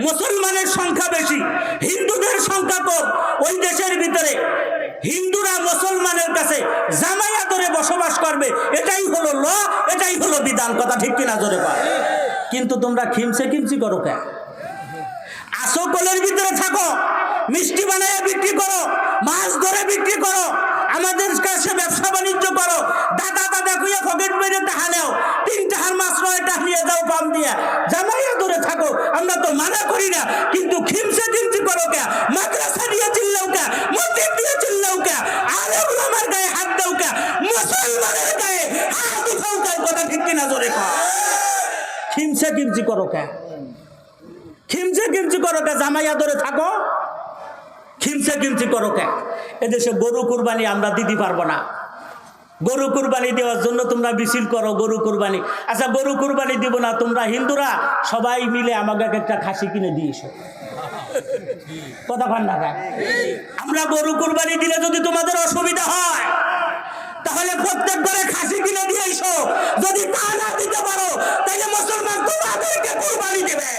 মুসলমানের সংখ্যা বেশি, হিন্দুদের সংখ্যা কম। ওই দেশের ভিতরে হিন্দুরা মুসলমানের কাছে জামাই আদরে বসবাস করবে, এটাই হলো ল, এটাই হলো বিধান। কথা ঠিক কিনা জোরে পায়? কিন্তু তোমরা খিমচি করো কেন? আসো কলের ভিতরে থাকো, মিষ্টি বানায় বিক্রি করো, মাছ ধরে বিক্রি করো, আমাদের কাছে ব্যবসা বাণিজ্য করো, দাদা খুঁয়ে পকেট মেরে টাকা নেও, 3 টাকার মাছ 9 টাকা নিয়ে যাও পাম দিয়া, জামাইয়া ধরে থাকো, আমরা তো মানা করি না। কিন্তু খিমচি করো কে? মাদ্রাসা দিয়ে চিল্লাও কে? মসজিদ দিয়ে চিল্লাও কে? আলেম ওলামার গায়ে হাত দাও কে? মুসলমানের গায়ে হাত উঠাও কে? কথা ঠিক কিনা জোরে কও? খিমচি করো কে? খিমচি করো কে? জামাইয়া ধরে থাকো, খিমচি করো কে? এদেশে গরু কুরবানি আমরা দিতে পারবো না। গরু কুরবানি দেওয়ার জন্য তোমরা মিছিল করো, গরু কুরবানি। আচ্ছা, গরু কুরবানি দিব না, তোমরা হিন্দুরা সবাই মিলে আমাকে একটা খাসি কিনে দিয়েছো। কথা ভান না? আমরা গরু কুরবানি দিলে যদি তোমাদের অসুবিধা হয়, তাহলে প্রত্যেক ঘরে খাসি কিনে দিয়েছো। যদি তা না দিতে পারো, তাহলে মুসলমান তোমাদেরকে কুরবানি দেবে।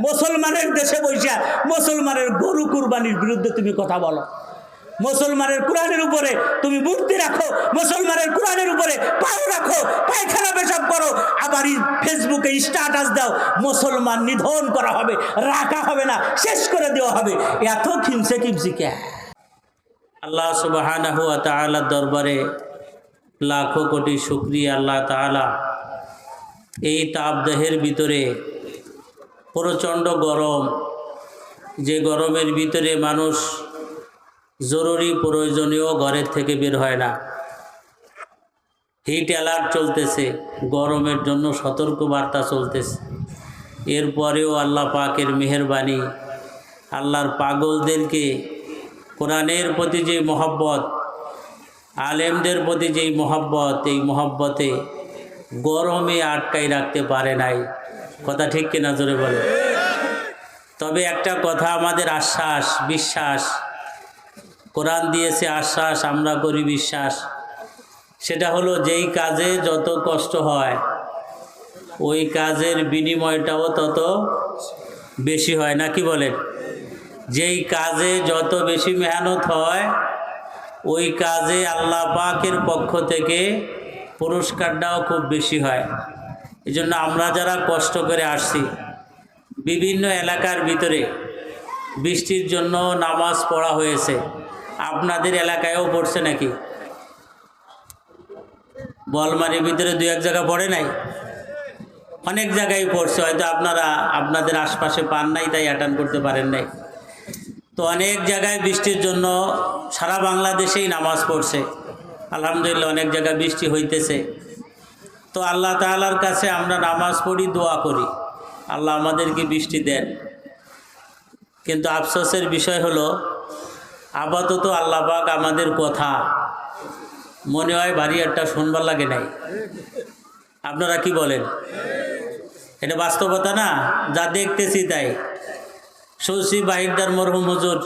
মুসলমানের দেশে বসে মুসলমানের গরু কুরবানির বিরুদ্ধে তুমি কথা বলো। মুসলমানের কোরআনের উপরে তুমি মূর্তি রাখো, মুসলমানের কোরআনের উপরে পাও রাখো, পায়খানা পেশাব করো, আবার ফেসবুকে স্ট্যাটাস দাও, মুসলমান নিধন করা হবে, রাখা হবে না, শেষ করে দেওয়া হবে। এত খিমচি কে? আল্লাহ সুবহানাহু ওয়া তাআলার দরবারে লাখো কোটি শুকরিয়া। আল্লাহ তাআলা এই তাপদাহের ভিতরে, প্রচণ্ড গরম, যে গরমের ভিতরে মানুষ জরুরি প্রয়োজনীয় ঘরের থেকে বের হয় না, হিট অ্যালার্ট চলতেছে, গরমের জন্য সতর্ক বার্তা চলতেছে, এরপরেও আল্লাহ পাকের মেহেরবানি, আল্লাহর পাগলদেরকে কোরআনের প্রতি যে মহব্বত, আলেমদের প্রতি যেই মহব্বত, এই মহব্বতে গরমে আটকাই রাখতে পারে নাই। কথা ঠিক কিনা জোরে বলে? তবে একটা কথা, আমাদের আশ্বাস, বিশ্বাস, কোরআন দিয়েছে আশ্বাস, আমরা করি বিশ্বাস। সেটা হলো, যেই কাজে যত কষ্ট হয় ওই কাজের বিনিময়টাও তত বেশি হয়, নাকি বলেন? যেই কাজে যত বেশি মেহনত হয় ওই কাজে আল্লাহ পাকের পক্ষ থেকে পুরস্কারটাও খুব বেশি হয়। এই জন্য আমরা যারা কষ্ট করে আসছি, বিভিন্ন এলাকার ভিতরে বৃষ্টির জন্য নামাজ পড়া হয়েছে, আপনাদের এলাকায়ও পড়ছে নাকি? বলমারির ভিতরে 2-1 জায়গা পড়ে নাই? অনেক জায়গায় পড়ছে, হয়তো আপনারা আপনাদের আশপাশে পান নাই, তাই অ্যাটেন্ড করতে পারেন নাই। তো অনেক জায়গায় বৃষ্টির জন্য সারা বাংলাদেশেই নামাজ পড়ছে, আলহামদুলিল্লাহ। অনেক জায়গায় বৃষ্টি হইতেছে। তো আল্লাহ তাআলার কাছে আমরা নামাজ পড়ি, দোয়া করি, আল্লাহ আমাদেরকে বৃষ্টি দেন। কিন্তু আফসোসের বিষয় হলো, আপাতত আল্লাহ পাক আমাদের কথা মনে হয় ভারী একটা শুনবার লাগে নাই। আপনারা কি বলেন? এটা বাস্তবতা না? যা দেখতেছি তাই। সৌসি বাহিকদার মরহুম হুজুর,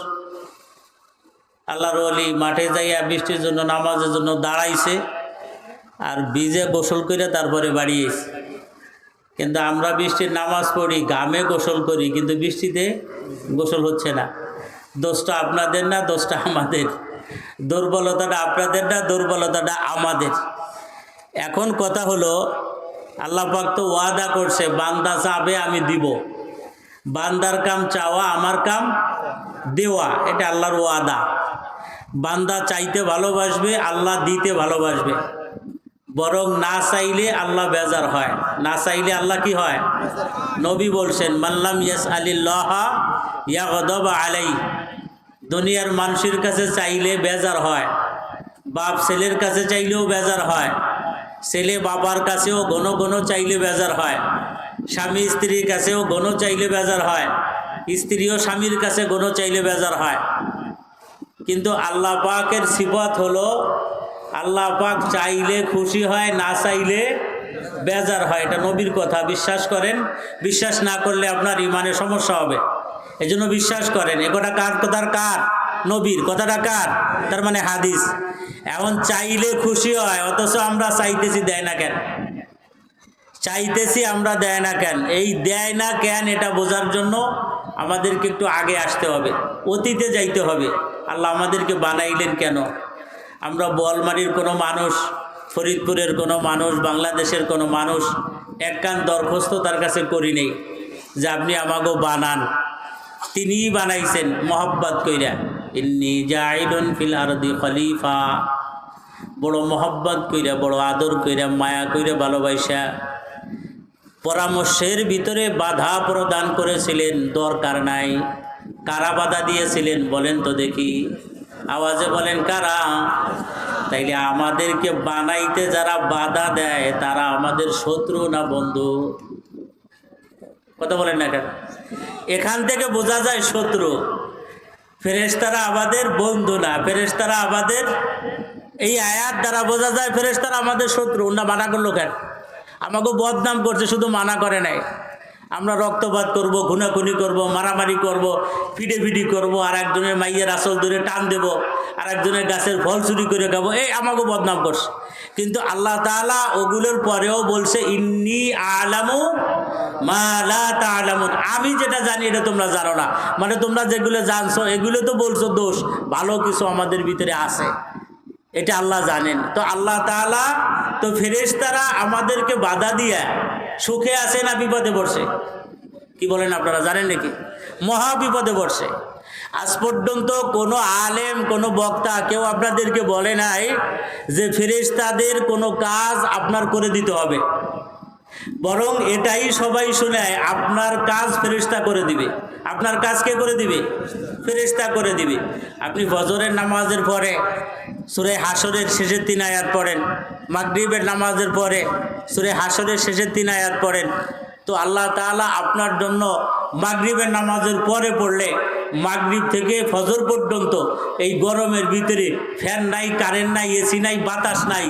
আল্লাহর ওলি, মাঠে যাইয়া বৃষ্টির জন্য নামাজের জন্য দাঁড়াইছে, আর ভিজে গোসল করে তারপরে বাড়ি এসে। কিন্তু আমরা বৃষ্টির নামাজ পড়ি, ঘামে গোসল করি, কিন্তু বৃষ্টিতে গোসল হচ্ছে না। দোষটা আপনাদের না, দোষটা আমাদের। দুর্বলতাটা আপনাদের না, দুর্বলতাটা আমাদের। এখন কথা হলো, আল্লাহ পাক তো ওয়াদা করছে, বান্দা চাবে আমি দিব। বান্দার কাম চাওয়া, আমার কাম দেওয়া, এটা আল্লাহর ওয়াদা। বান্দা চাইতে ভালোবাসবে, আল্লাহ দিতে ভালোবাসবে। বরং না চাইলে আল্লাহ বেজার হয়, না চাইলে আল্লাহ কি হয়? নবী বলছেন, মাল্লাম ইয়াসআলিল্লাহ ইয়াগদাব আলাই। দুনিয়ার মানুষের কাছে চাইলে বেজার হয়, বাপ ছেলের কাছে চাইলেও বেজার হয়, ছেলে বাবার কাছেও ঘন ঘন চাইলে বেজার হয়, স্বামী স্ত্রীর কাছেও ঘন চাইলে বেজার হয়, স্ত্রীও স্বামীর কাছে ঘন চাইলে বেজার হয়। কিন্তু আল্লাহ পাকের সিফাত হলো, আল্লাহ পাক চাইলে খুশি হয়, না চাইলে বেজার হয়। এটা নবীর কথা, বিশ্বাস করেন। বিশ্বাস না করলে আপনার ইমানের সমস্যা হবে, এই জন্য বিশ্বাস করেন। এ কথা কার কথার? কার? নবীর কথাটা কার? তার মানে হাদিস। এখন চাইলে খুশি হয়, অথচ আমরা চাইতেছি দেয় না কেন? চাইতেছি আমরা, দেয় না কেন? এই দেয় না কেন এটা বোঝার জন্য আমাদেরকে একটু আগে আসতে হবে, অতীতে যাইতে হবে। আল্লাহ আমাদেরকে বানাইলেন কেন? আমরা বোয়ালমারির কোনো মানুষ, ফরিদপুরের কোনো মানুষ, বাংলাদেশের কোনো মানুষ এক কান দরখাস্ত তার কাছে করি নেই যে আপনি আমাকেও বানান। তিনিই বানাইছেন মহব্বত কইরা, ইন্নী জাইলুন ফিল আরদি খলিফা। বড় মহব্বত কইরা, বড় আদর কইরা, মায়া কইরা, ভালোবাসা, পরামর্শের ভিতরে বাধা প্রদান করেছিলেন। দরকার নাই। কারা বাধা দিয়েছিলেন বলেন তো দেখি, আওয়াজে বলেন কারা? তাইলে আমাদেরকে বানাইতে যারা বাধা দেয় তারা আমাদের শত্রু না বন্ধু? কথা বলেন না কেন? এখান থেকে বোঝা যায় শত্রু। ফেরেশতারা আমাদের বন্ধু না, ফেরেশতারা আমাদের, এই আয়াত দ্বারা বোঝা যায় ফেরেশতারা আমাদের শত্রু। না মানা করলো কেন? আমাকে বদনাম করছে, শুধু মানা করে নাই। আমরা রক্তপাত করব, খুনাখুনি করব, মারামারি করব, ফিডি করব, আর একজনের মাইয়ের আসল ধরে টান দেব, আর একজনের গাছের ফল চুরি করে খাবো, এই আমাকে বদনাম করছে। কিন্তু আল্লাহ তাআলা ওগুলোর পরেও বলছে, ইন্নী আলামু মা লা তা'লামুন, আমি যেটা জানি এটা তোমরা জানো না। মানে তোমরা যেগুলো জানছো এগুলো তো বলছো দোষ, ভালো কিছু আমাদের ভিতরে আছে, এটা আল্লাহ জানেন। তো আল্লাহ তাআলা তো ফেরেশতারা আমাদেরকে বাধা দিয়া সুখে আছে না বিপদে পড়ছে? কি বলেন আপনারা জানেন নাকি? মহা বিপদে পড়ছে। আজ পর্যন্ত কোনো আলেম, কোনো বক্তা কেউ আপনাদেরকে বলে নাই যে ফেরেশতাদের কোনো কাজ আপনার করে দিতে হবে, বরং এটাই সবাই শোনায় আপনার কাজ ফেরেশতা করে দিবে। আপনার কাজ কে করে দিবে? ফেরেশতা করে দিবে। আপনি ফজরের নামাজের পরে সূরা হাশরের শেষের 3 আয়াত পড়েন, মাগরিবের নামাজের পরে সূরা হাশরের শেষের 3 আয়াত পড়েন, তো আল্লাহ তাআলা আপনার জন্য মাগরিবের নামাজের পরে পড়লে মাগরিব থেকে ফজর পর্যন্ত এই গরমের ভিতরে ফ্যান নাই, কারেন্ট নাই, এসি নাই, বাতাস নাই,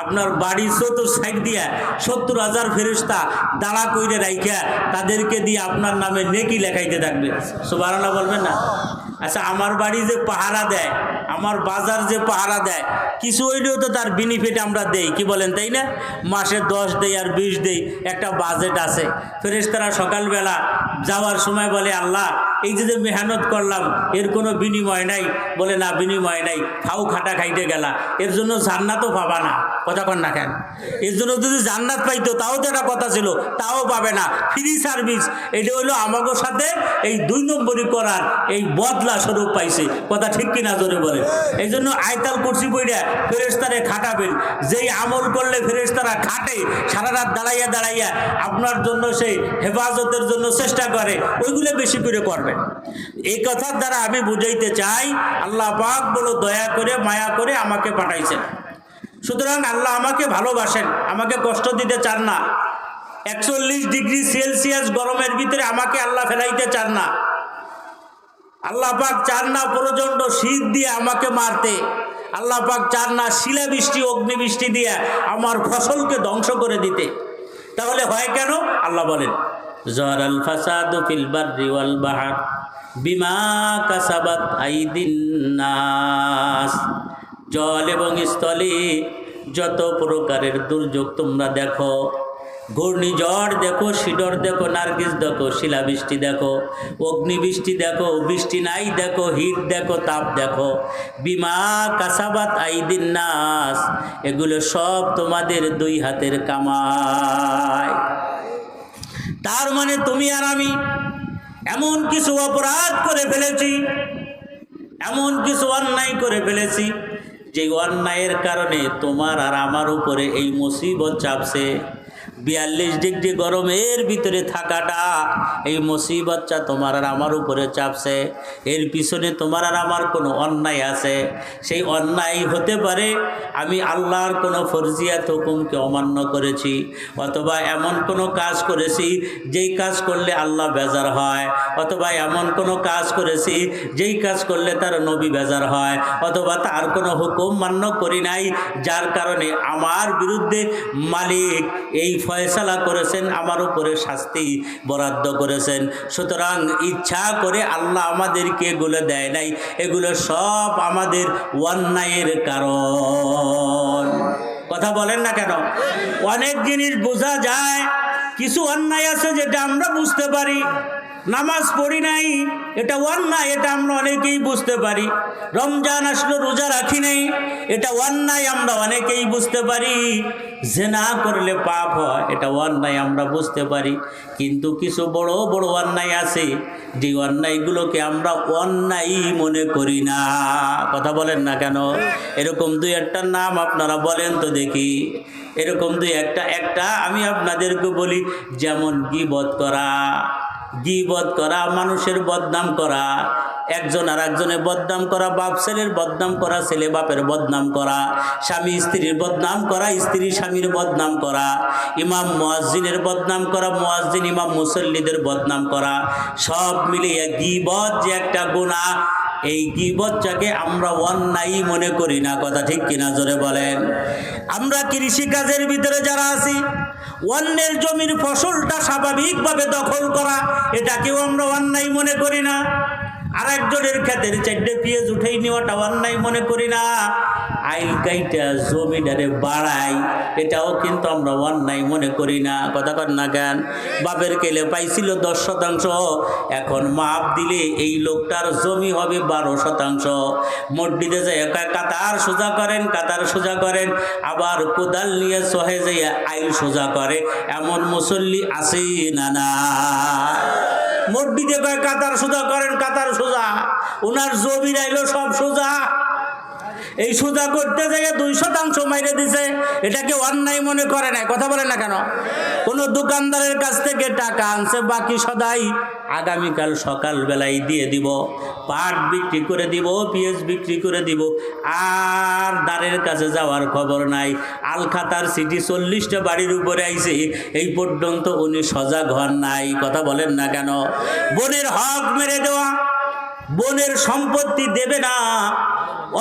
আপনার বাড়ির চতুর সাইড দিয়া 70,000 ফেরেশতা দাঁড়া কইরে রাইখা তাদেরকে দিয়ে আপনার নামে নেকি লেখাইতে থাকবে। সুবহানাল্লাহ বলবেন না? আচ্ছা, আমার বাড়ি যে পাহারা দেয়, আমার বাজার যে পাহারা দেয়, কিছু হইলেও তো তার বেনিফিট আমরা দেই, কি বলেন তাই না? মাসে 10 দেই আর 20 দেই, একটা বাজেট আছে। ফেরেশতারা সকালবেলা যাওয়ার সময় বলে, আল্লাহ এই যে মেহনত করলাম এর কোনো বিনিময় নাই। বলে না, বিনিময় নাই, খাও খাটা খাইতে গেলা, এর জন্য জান্নাতও পাবা না। কথা কন না কেন? এর জন্য যদি জান্নাত পাইতো তাও তো একটা কথা ছিল, তাও পাবে না। ফ্রি সার্ভিস, এটা হলো আমাকে সাথে এই 2 নম্বরই করার এই বদলা স্বরূপ পাইছে। কথা ঠিক কিনা জোরে বলে? এই জন্য আয়তাল কুরসি পড়িয়া ফেরেশতারে খাটাবেন। যেই আমল করলে ফেরেশতারা খাটে, সারা রাত দাঁড়াইয়া দাঁড়াইয়া আপনার জন্য সেই হেফাজতের জন্য চেষ্টা করে, ওইগুলো বেশি করে করবেন। এই কথার দ্বারা আমি বুঝাইতে চাই, আল্লাহ পাক বলো দয়া করে, মায়া করে আমাকে পাঠাইছেন। সুতরাং আল্লাহ আমাকে ভালোবাসেন, আমাকে কষ্ট দিতে চান না। 41 ডিগ্রি সেলসিয়াস গরমের ভিতরে আমাকে আল্লাহ ফেলাইতে চান না। আল্লাহ পাক চান না প্রচণ্ড শীত দিয়ে আমাকে মারতে। আল্লাহ পাক চান না শিলাবৃষ্টি, অগ্নিবৃষ্টি দিয়ে আমার ফসলকে ধ্বংস করে দিতে। তাহলে হয় কেন? আল্লাহ বলেন, জহরাল ফাসাদু ফিল বাররি ওয়াল বাহর বিমা কাসাবাত আইদিন নাস। জল এবং স্থলে যত প্রকারের দুর্যোগ তোমরা দেখো, ঘূর্ণিঝড় দেখো, শিডর দেখো, নার্গিস দেখো, শিলাবৃষ্টি দেখো, অগ্নিবৃষ্টি দেখো, বৃষ্টি নাই দেখো, হিট দেখো, তাপ দেখো, বিমা কাসাবাত আইদিন নাস, এগুলো সব তোমাদের 2 হাতের কামাই। তার মানে তুমি আর আমি এমন কিছু অপরাধ করে ফেলেছি, এমন কিছু অন্যায় করে ফেলেছি, যে অন্যায়ের কারণে তোমার আর আমার উপরে এই মুসিবত চাপছে। 42 ডিগ্রি গরমের ভিতরে থাকাটা, এই মুসিবতটা তোমার আর আমার উপরে চাপছে। এর পিছনে তোমার আর আমার কোনো অন্যায় আছে। সেই অন্যায় হতে পারে আমি আল্লাহর কোনো ফরজিয়াত হুকুমকে অমান্য করেছি, অথবা এমন কোনো কাজ করেছি যেই কাজ করলে আল্লাহ বেজার হয়, অথবা এমন কোনো কাজ করেছি যেই কাজ করলে তার নবী বেজার হয়, অথবা তার কোনো হুকুম মান্য করি নাই, যার কারণে আমার বিরুদ্ধে মালিক এই ফয়সালা করেছেন, আমার উপরে শাস্তি বরাদ্দ করেছেন। সুতরাং ইচ্ছা করে আল্লাহ আমাদেরকে এগুলো দেয় নাই, এগুলো সব আমাদের অন্যায়ের কারণ। কথা বলেন না কেন? অনেক জিনিস বোঝা যায় কিছু অন্যায় আছে যেটা আমরা বুঝতে পারি, নামাজ পড়ি নাই এটা অন্যায়, এটা আমরা অনেকেই বুঝতে পারি। রমজান আসলো রোজা রাখি নাই, এটা অন্যায় আমরা অনেকেই বুঝতে পারি। জিনা করলে পাপ হয়, এটা অন্যায় আমরা বুঝতে পারি। কিন্তু কিছু বড় বড় অন্যায় আছে, যে অন্যায়গুলোকে আমরা অন্যায় মনে করি না। কথা বলেন না কেন? এরকম দুই একটা নাম আপনারা বলেন তো দেখি। এরকম দুই একটা আমি আপনাদেরকে বলি, যেমন গীবত করা, গীবত করা, মানুষের বদনাম করা, একজন আর একজনের বদনাম করা, বাপ ছেলের বদনাম করা, ছেলে বাপের বদনাম করা, স্বামী স্ত্রীর বদনাম করা, স্ত্রী স্বামীর বদনাম করা, ইমাম মুয়াজ্জিনের বদনাম করা, মুয়াজ্জিন ইমাম মুসল্লিদের বদনাম করা, সব মিলিয়ে গীবত যে একটা গুনাহ, এই গীবতটাকে আমরা অন্যায় মনে করি না। কথা ঠিক কিনা জোরে বলেন। আমরা কৃষিকাজের ভিতরে যারা আছি, অন্যের জমির ফসলটা স্বাভাবিকভাবে দখল করা, এটাকেও আমরা অন্যায় মনে করি না। আর একজনের ক্ষেতের 4টে পেঁয়াজ উঠেই নেওয়াটা অন্যায় মনে করি না। আইল কাইটা জমিটারে বাড়াই, এটাও কিন্তু আমরা অন্যায় মনে করি না। কথা কর না কেন? বাপের কেলে পাইছিল 10%, এখন মাপ দিলে এই লোকটার জমি হবে 12%। মসজিদে যায় কাতার সোজা করেন, কাতার সোজা করেন, আবার কোদাল নিয়ে সহে যাইয়া আইল সোজা করে, এমন মুসল্লি আছে না? না, মসজিদে কয় কাতার সোজা করেন, কাতার সোজা, ওনার জমির আইলো সব সোজা। এই সোজা করতে যায় 2% মাইরে দিছে, এটাকে অন্যায় মনে করে নাই। কথা বলে না কেন? কোন দোকানদারের কাছ থেকে টাকা আনছে, বাকি সদাই আগামীকাল সকালবেলায় দিয়ে দিব, পাট বিক্রি করে দিব, পেঁয়াজ বিক্রি করে দিব, আর দ্বারের কাছে যাওয়ার খবর নাই। আলখাতার সিটি 40টা বাড়ির উপরে আইছে, এই পর্যন্ত উনি সজাগ হন নাই। কথা বলেন না কেন? বোনের হক মেরে দেওয়া, বোনের সম্পত্তি দেবে না,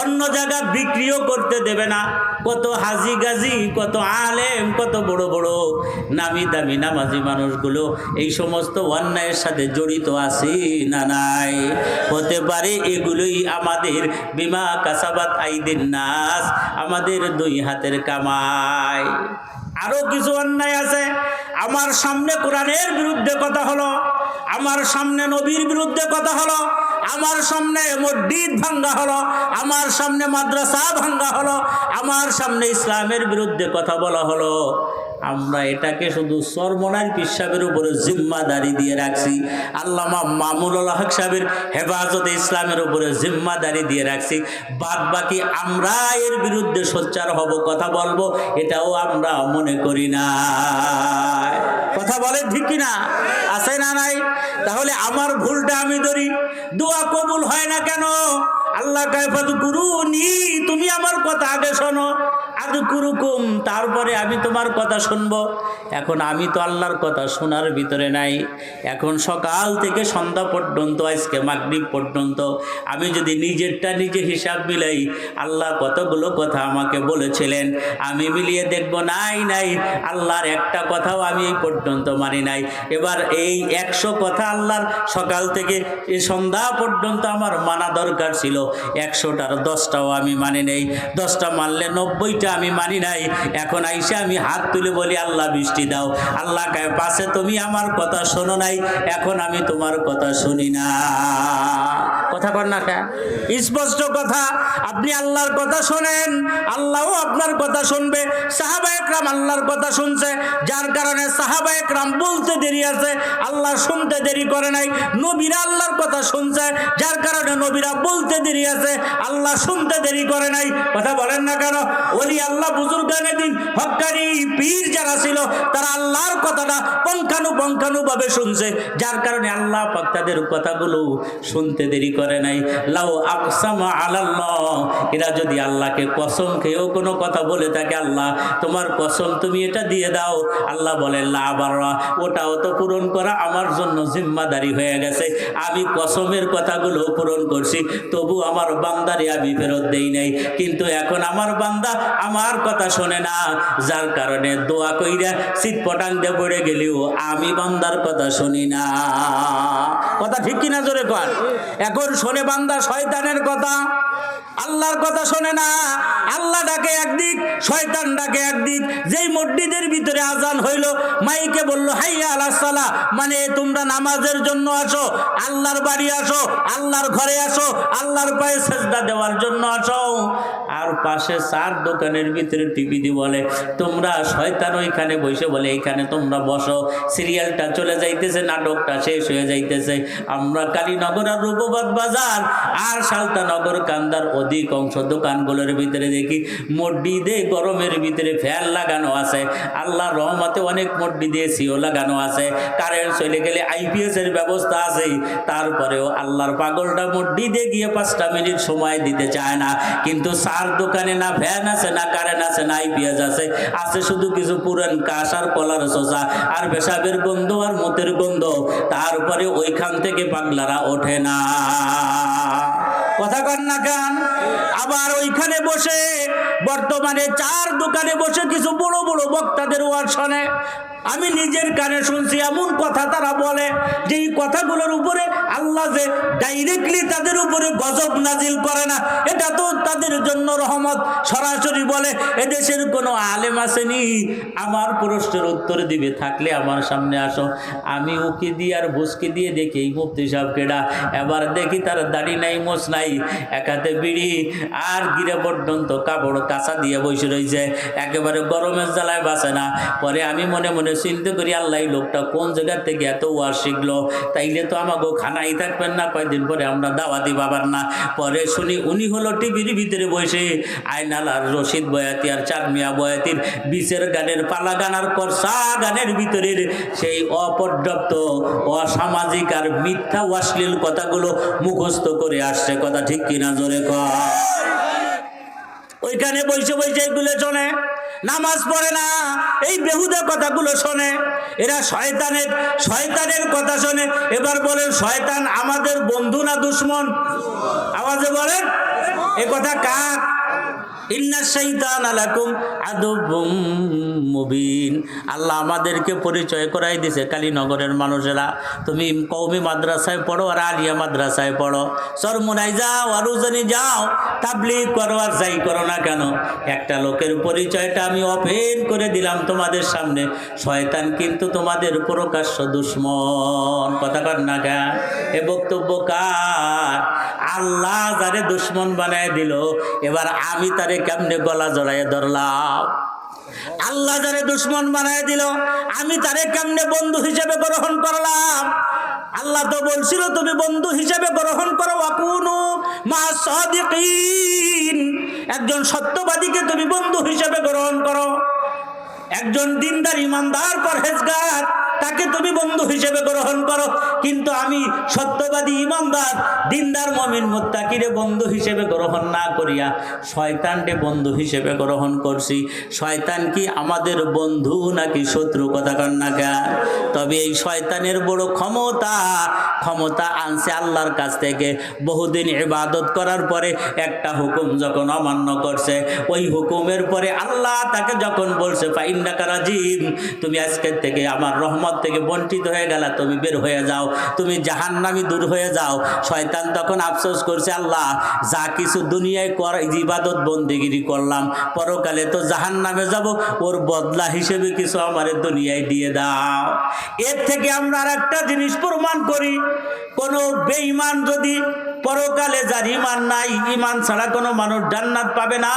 অন্য জায়গা বিক্রিও করতে দেবে না। কত হাজি গাজি, কত আলেম, কত বড় বড় নামি দামি নামাজি মানুষগুলো এই সমস্ত অন্যায়ের সাথে জড়িত আছে না নাই? হতে পারে এগুলোই আমাদের বিমা কাসাবাত আইদিন নাস, আমাদের 2 হাতের কামাই। আরো কিছু অন্যায় আছে। আমার সামনে কোরআনের বিরুদ্ধে কথা হলো, আমার সামনে নবীর বিরুদ্ধে কথা হলো, আমার সামনে মসজিদ ভাঙ্গা হলো, আমার সামনে মাদ্রাসা ভাঙ্গা হলো, আমার সামনে ইসলামের বিরুদ্ধে কথা বলা হলো। আমরা এটাকে শুধু সরমনার পীর সাহেবের উপরে জিম্মাদারি দিয়ে রাখছি, আল্লামা মামুনুল হক সাহেবের হেফাজতে ইসলামের উপরে জিম্মাদারি দিয়ে রাখছি। বাদ বাকি আমরা এর বিরুদ্ধে সোচ্চার হব, কথা বলবো, এটাও আমরা মনে করি না। কথা বলে ঠিক কিনা? আছে না নাই? তাহলে আমার ভুলটা আমি ধরি, দোয়া কবুল হয় না কেন? আল্লাহ কায়ফাতু কুরুনি, তুমি আমার কথা আগে শোনো, আযকুরুকুম, তারপরে আমি তোমার কথা শুনবো। এখন আমি তো আল্লাহর কথা শোনার ভিতরে নাই। এখন সকাল থেকে সন্ধ্যা পর্যন্ত, আজকে মাগরিব পর্যন্ত আমি যদি নিজেরটা নিজে হিসাব মিলাই, আল্লাহ কতগুলো কথা আমাকে বলেছিলেন, আমি মিলিয়ে দেখব নাই নাই, আল্লাহর একটা কথাও আমি এই পর্যন্ত মানি নাই। এবার এই 100 কথা আল্লাহর সকাল থেকে এই সন্ধ্যা পর্যন্ত আমার মানা দরকার ছিল, 100টার 10টাও আমি মানি নাই, 10টা মানলে 90টা আমি মানি নাই। এখন আইসা আমি হাত তুলে বলি, আল্লাহ বৃষ্টি দাও। আল্লাহ কয় পাশে তুমি আমার কথা শোনো নাই, এখন আমি তোমার কথা শুনি না। কথা কর না কেন? স্পষ্ট কথা। আপনি আল্লাহর কথা শোনেন, আল্লাহও আপনার কথা শুনবে। সাহাবায়ে কেরাম আল্লাহর কথা শুনছে, যার কারণে সাহাবায়ে কেরাম বলতে দেরি আছে, আল্লাহ শুনতে দেরি করে নাই। নবীরা আল্লাহর কথা শুনছে, যার কারণে নবীরা বলতে দেরি আছে, আল্লাহ শুনতে দেরি করে নাই। কথা বলেন না কেন? ওলি আল্লাহ বুজুর্গানে দিন হক্কানি পীর যারা ছিল, তারা আল্লাহর কথাটা পঙ্খানুপঙ্খানুভাবে শুনছে, যার কারণে আল্লাহ পাক তাদের কথাগুলো শুনতে দেরি করে নাই। লাউ আকসামা আলাল্লাহ, এরা যদি আল্লাহকে কসম খেয়েও কোনো কথা বলে থাকে, আল্লাহ তোমার কসম তুমি এটা দিয়ে দাও, আল্লাহ বলেন লা বাররা, ওটাও তো পূরণ করা আমার জন্য জিম্মাদারি হয়ে গেছে। আমি কসমের কথাগুলো পূরণ করছি, তবু আমার বান্দারে আমি ফেরত দেই নাই। কিন্তু এখন আমার বান্দা আমার কথা শোনে না, যার কারণে দোয়া কইরা চিৎপটাং দিয়ে পড়ে গেলেও আমি বান্দার কথা শুনি না। কথা ঠিক কিনা জোরে কর? এখন শোনে বান্দা শয়তানের কথা। আল্লাহর কথা শোনে না। আল্লাহ ডাকে একদিক, শয়তান ডাকে একদিক। যেই মসজিদের ভিতরে আজান হইল, মাইকে বলল হাইয়া আলাস সালাহ, মানে তোমরা নামাজের জন্য আসো, আল্লাহর বাড়ি আসো, আল্লাহর ঘরে আসো, আল্লাহর পায়ে সেজদা দেওয়ার জন্য আসো। আর পাশে চার দোকানের ভিতরে টিভি দিয়ে বলে তোমরা, শয়তান ওইখানে বসে বলে এইখানে তোমরা বসো, সিরিয়ালটা চলে যাইতেছে, নাটকটা শেষ হয়ে যাইতেছে। আমরা কালীনগর আর রূপবাদ বাজার আর সালতানগর কান্দার অধিকাংশ দোকানগুলোর ভিতরে দেখি মসজিদে গরমের ভিতরে ফ্যান লাগানো আছে, আল্লাহর রহমতে অনেক মসজিদে এসিও লাগানো আছে, কারেন্ট চলে গেলে আইপিএস এর ব্যবস্থা আছে। তারপরেও আল্লাহর পাগলটা মসজিদে গিয়ে 5টা মিনিট সময় দিতে চায় না। কিন্তু চার দোকানে না ফ্যান আছে, না কারেন্ট আছে, না আইপিএস আছে, আছে শুধু কিছু পুরান কাশ আর কলার শোষা আর পেশাবের গন্ধ আর মতের গন্ধ। তারপরে ওইখান থেকে পাগলারা ওঠে না। কথা কন না কেন? আবার ওইখানে বসে বর্তমানে চার দোকানে বসে কিছু বড় বড় বক্তাদের ওয়াজ শোনে। আমি নিজের কানে শুনছি এমন কথা তারা বলে যে এই কথাগুলোর উপরে আল্লাহ যে ডাইরেক্টলি তাদের উপরে গজব নাজিল করে না, এটা তো তাদের জন্য রহমত। সরাসরি বলে এদেশের কোনো আলেম আসেনি আমার প্রশ্নের উত্তর দিবে, থাকলে আমার সামনে আসো। আমি উকি দিয়ে আর ভুসকি দিয়ে দেখি এই মুফতি সাহেব কেডা। এবার দেখি তার দাড়ি নাই, মোছ নাই, এক হাতে বিড়ি আর গিরে পর্যন্ত কাপড় কাঁচা দিয়ে বসে রয়েছে, একেবারে গরমের জ্বালায় বাঁচে না। পরে আমি মনে মনে চিন্তা করি আল্লাহ এই লোকটা কোন জায়গা থেকে এত ওয়াজ শিখলো, তাইলে তো আমাকে খানাই থাকবেন না, কয়েকদিন পরে আমরা দাওয়াতি পাবার না। পরে শুনি উনি হলো টিভির ভিতরে বসে আয়নাল আর রশিদ বয়াতি আর চাঁদমিয়া বয়াতির বিচের গানের পালা গান আর করসা গানের ভিতরের সেই অপর্যাপ্ত অসামাজিক আর মিথ্যা অশ্লীল কথাগুলো মুখস্থ করে আসছে। কথা ঠিক কিনা জোরে কয়? ওইখানে বসে বসে এগুলো শোনে, নামাজ পড়ে না, এই বেহুদা কথাগুলো শোনে। এরা শয়তানের কথা শোনে। এবার বলেন শয়তান আমাদের বন্ধু না দুশ্মন? আওয়াজে বলেন এ কথা কার? ইন্না শাইতানা লাকুম আদুব্বুম মুবিন। আল্লাহ আমাদেরকে পরিচয় করাই দিয়েছে কালীনগরের মানুষেরা, তুমি কওমি মাদ্রাসায় পড়ো আর আলিয়া মাদ্রাসায় পড়ো, চরমুনায় যাও আর উজানি যাও, তাবলীগ করো আর যাই করো না কেন, একটা লোকের পরিচয়টা আমি ওপেন করে দিলাম তোমাদের সামনে। শয়তান কিন্তু তোমাদের প্রকাশ্য দুশ্মন। কথা কর না কেন? এ বক্তব্য কার? আল্লাহ যারে দুশ্মন বানায় দিল, এবার আমি তারে কেমনে গলা জড়াইয়ে ধরলাম? আল্লাহ যারে দুশ্মন বানায় দিল, আমি তারে কেমনে বন্ধু হিসেবে গ্রহণ করলাম? আল্লাহ তো বলছিল তুমি বন্ধু হিসেবে গ্রহণ করো, ওয়াকুনু মা সাদিকিন, একজন সত্যবাদীকে তুমি বন্ধু হিসেবে গ্রহণ করো, একজন দিনদার ইমানদার পরহেজগার তাকে তুমি বন্ধু হিসেবে গ্রহণ করো। কিন্তু আমি সত্যবাদী ইমানদার দিনদার মুমিন মুত্তাকিরে বন্ধু হিসেবে গ্রহণ না করিয়া শয়তানকে বন্ধু হিসেবে গ্রহণ করছি। শয়তান কি আমাদের বন্ধু নাকি শত্রু? কথা কন না কেন? তবে এই শয়তানের বড় ক্ষমতা আনছে আল্লাহর কাছ থেকে। বহুদিন ইবাদত করার পরে একটা হুকুম যখন অমান্য করছে, ওই হুকুমের পরে আল্লাহ তাকে যখন বলছে ফাইন্নাকা রাজিম, তুমি আজকের থেকে আমার রহমত থেকে বঞ্চিত হয়ে গেলা, তুমি বের হয়ে যাও, তুমি জাহান্নামী দূর হয়ে যাও। শয়তান তখন আফসোস করছে, আল্লাহ যা কিছু দুনিয়ায় ইবাদত বন্দেগিরি করলাম, পরকালে তো জাহান্নামে যাব, ওর বদলা হিসেবে কিছু আমার দুনিয়ায় দিয়ে দাও। এর থেকে আমরা আর একটা জিনিস প্রমাণ করি, কোনো বেঈমান যদি পরকালে যার ইমান নাই, ইমান ছাড়া কোনো মানুষ জান্নাত পাবে না,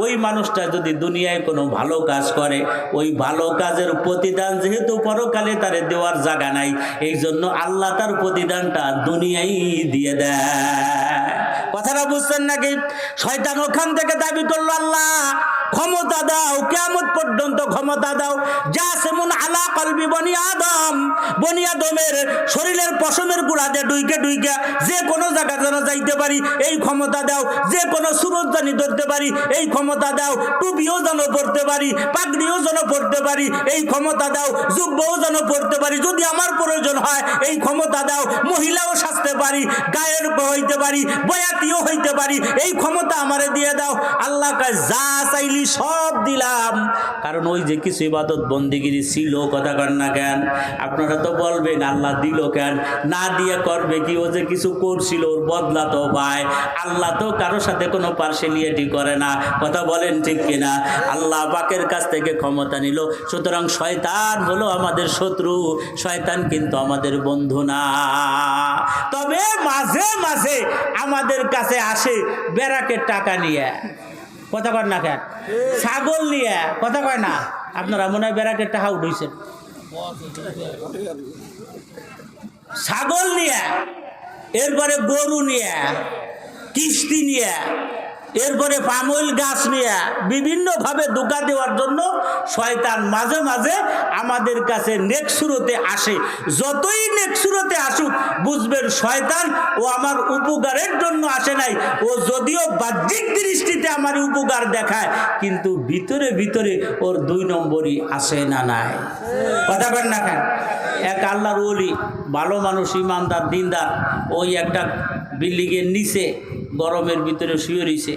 ওই মানুষটা যদি দুনিয়ায় কোনো ভালো কাজ করে, ওই ভালো কাজের প্রতিদান যেহেতু পরকালে তারে দেওয়ার জায়গা নাই, এই জন্য আল্লাহ তার প্রতিদানটা দুনিয়ায় দিয়ে দেয়। কথাটা বুঝছেন নাকি? শয়তান ওখান থেকে দাবি করলো আল্লাহ ক্ষমতা দাও, কিয়ামত পর্যন্ত ক্ষমতা দাও, যা সেমন আলা কলবি বনি আদমের শরীরের পশমের গুড়াতে ডুইকে যে কোনো জায়গা যেন যাইতে পারি এই ক্ষমতা দাও, যে কোনো সুরত জানি ধরতে পারি এই ক্ষমতা দাও, টুপিও যেন পড়তে পারি, পাগড়িও যেন পড়তে পারি এই ক্ষমতা দাও, জুব্বাও যেন পড়তে পারি, যদি আমার প্রয়োজন হয় এই ক্ষমতা দাও, মহিলাও সাজতে পারি, গায়ের হইতে পারি, বয়াতিও হইতে পারি, এই ক্ষমতা আমারে দিয়ে দাও। আল্লাহ কয় যা চাইলি সব দিলাম। কারণ ওই যে কিছু ইবাদত বন্দিগিরি ছিল, কথা কন না কেন? আপনারা তো বলবেন আল্লাহ দিল কেন? না দিয়ে করবে কি? ও যে কিছু করছিল ওর বদলা তো পায়। আল্লাহ তো কারো সাথে কোনো পার্সেলিয়েটি করে না, কথা বলেন ঠিক কিনা? আল্লাহ পাকের কাছ থেকে ক্ষমতা নিল। সুতরাং শয়তান হলো আমাদের শত্রু, শয়তান কিন্তু আমাদের বন্ধু না। তবে মাঝে মাঝে আমাদের কাছে আসে বেরাকের টাকা নিয়ে, কথা কয় না কেন? ছাগল নিয়ে, কথা কয় না? আপনারা মনে হয় বেরাকের টাকা উঠেছেন। ছাগল নিয়ে, এরপরে গরু নিয়ে, কিস্তি নিয়ে, এরপরে পামইল গাছ নিয়ে বিভিন্নভাবে ধোঁকা দেওয়ার জন্য শয়তান মাঝে মাঝে আমাদের কাছে নেক্সুরতে আসে। যতই নেক্সুরতে আসুক বুঝবেন শয়তান ও আমার উপকারের জন্য আসে নাই। ও যদিও বাহ্যিক দৃষ্টিতে আমার উপকার দেখায়, কিন্তু ভিতরে ভিতরে ওর 2 নম্বরই আসে না নাই, কথা বলেন না কেন? এক আল্লাহর ওলি, ভালো মানুষ, ইমানদার, দিনদার, ওই একটা বিল্ডিংয়ের নিচে গরমের ভিতরে শুয়ে রয়েছে,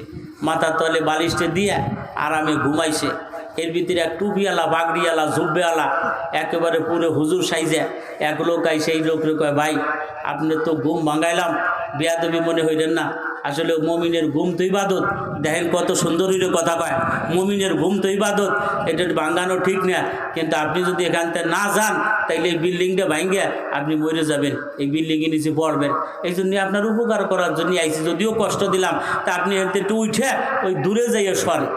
মাথার তলে বালিশটা দিয়া আরামে ঘুমাইছে। এর ভিতরে এক টুপিওয়ালা, বাগড়িওয়ালা, জুব্বেওয়ালা, একেবারে পুরো হুজুর সাইজে এক লোক আই। সেই লোকরে কয়, ভাই আপনি তো ঘুম ভাঙাইলাম, বেয়াদবি মনে হইলেন না? আসলে মমিনের ঘুম তো ইবাদত। দেখেন কত সুন্দর হইলে কথা কয়, মমিনের ঘুম তো ইবাদত, এটা ভাঙানো ঠিক না। কিন্তু আপনি যদি এখান থেকে না যান তাইলে এই বিল্ডিংটা ভাঙে আপনি মরে যাবেন, এই বিল্ডিংয়ের নিচে পড়বেন। এই জন্য আপনার উপকার করার জন্য আইসি, যদিও কষ্ট দিলাম, তা আপনি এতে একটু উঠে ওই দূরে যাইয়ে সরে।